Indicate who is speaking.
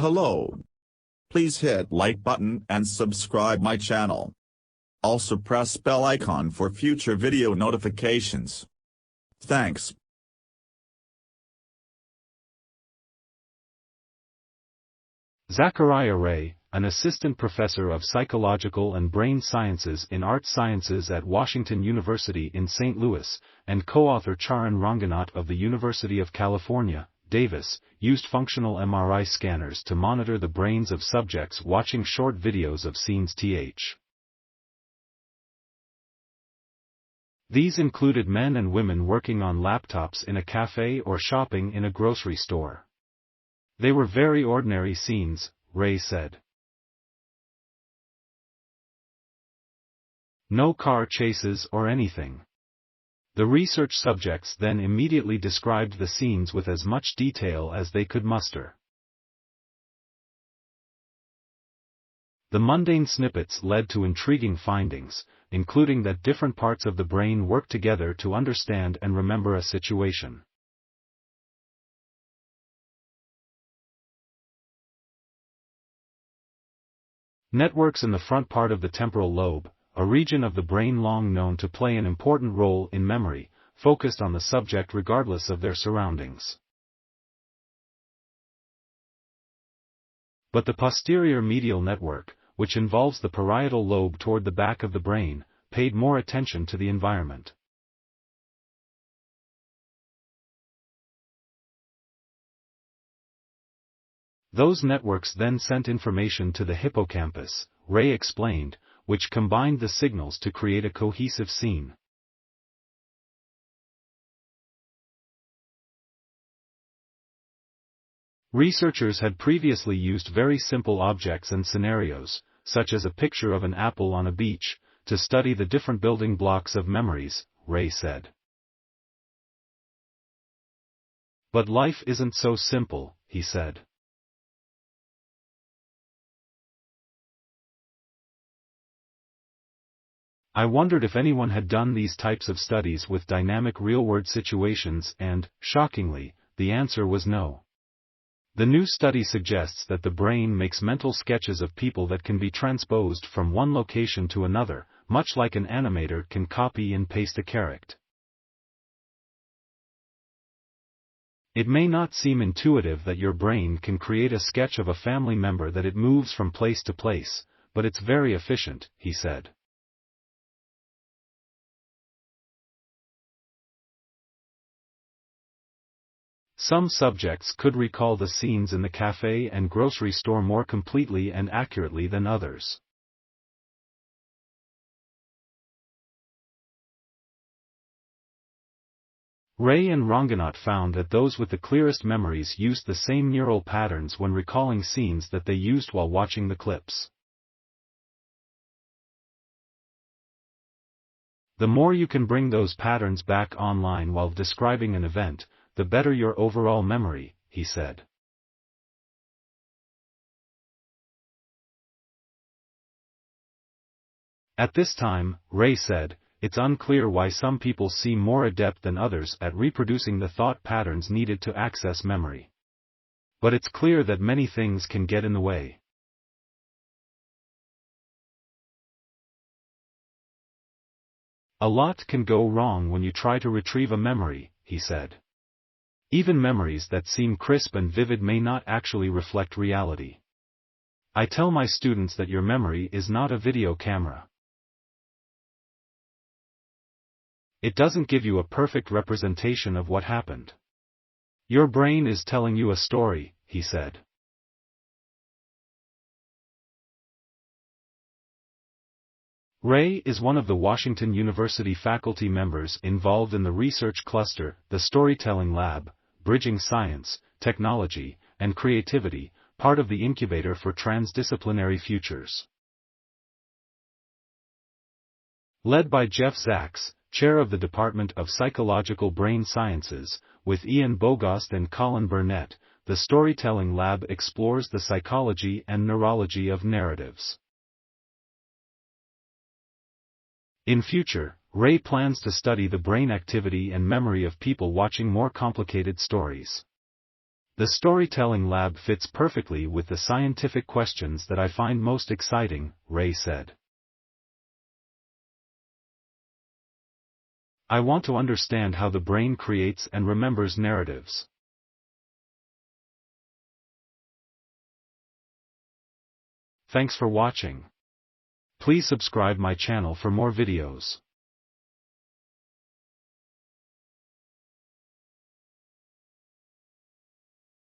Speaker 1: Hello. Please hit like button and subscribe my channel. Also press bell icon for future video notifications. Thanks.
Speaker 2: Zachariah Reagh, an assistant professor of psychological and brain sciences in art sciences at Washington University in St. Louis, and co-author Charan Ranganath of the University of California, Davis, used functional MRI scanners to monitor the brains of subjects watching short videos of scenes. These included men and women working on laptops in a cafe or shopping in a grocery store. They were very ordinary scenes, Reagh said. No car chases or anything. The research subjects then immediately described the scenes with as much detail as they could muster. The mundane snippets led to intriguing findings, including that different parts of the brain work together to understand and remember a situation. Networks in the front part of the temporal lobe, a region of the brain long known to play an important role in memory, focused on the subject regardless of their surroundings. But the posterior medial network, which involves the parietal lobe toward the back of the brain, paid more attention to the environment. Those networks then sent information to the hippocampus, Reagh explained, which combined the signals to create a cohesive scene. Researchers had previously used very simple objects and scenarios, such as a picture of an apple on a beach, to study the different building blocks of memories, Reagh said. But life isn't so simple, he said. I wondered if anyone had done these types of studies with dynamic real-world situations and, shockingly, the answer was no. The new study suggests that the brain makes mental sketches of people that can be transposed from one location to another, much like an animator can copy and paste a character. It may not seem intuitive that your brain can create a sketch of a family member that it moves from place to place, but it's very efficient, he said. Some subjects could recall the scenes in the cafe and grocery store more completely and accurately than others. Reagh and Ranganath found that those with the clearest memories used the same neural patterns when recalling scenes that they used while watching the clips. The more you can bring those patterns back online while describing an event, the better your overall memory, he said. At this time, Reagh said, it's unclear why some people seem more adept than others at reproducing the thought patterns needed to access memory. But it's clear that many things can get in the way. A lot can go wrong when you try to retrieve a memory, he said. Even memories that seem crisp and vivid may not actually reflect reality. I tell my students that your memory is not a video camera. It doesn't give you a perfect representation of what happened. Your brain is telling you a story, he said. Reagh is one of the Washington University faculty members involved in the research cluster, the Storytelling Lab, Bridging Science, Technology, and Creativity, part of the Incubator for Transdisciplinary Futures. Led by Jeff Sachs, chair of the Department of Psychological Brain Sciences, with Ian Bogost and Colin Burnett, the Storytelling Lab explores the psychology and neurology of narratives. In future, Reagh plans to study the brain activity and memory of people watching more complicated stories. The storytelling lab fits perfectly with the scientific questions that I find most exciting, Reagh said. I want to understand how the brain creates and remembers narratives. Thanks for watching. Please subscribe my channel for more videos.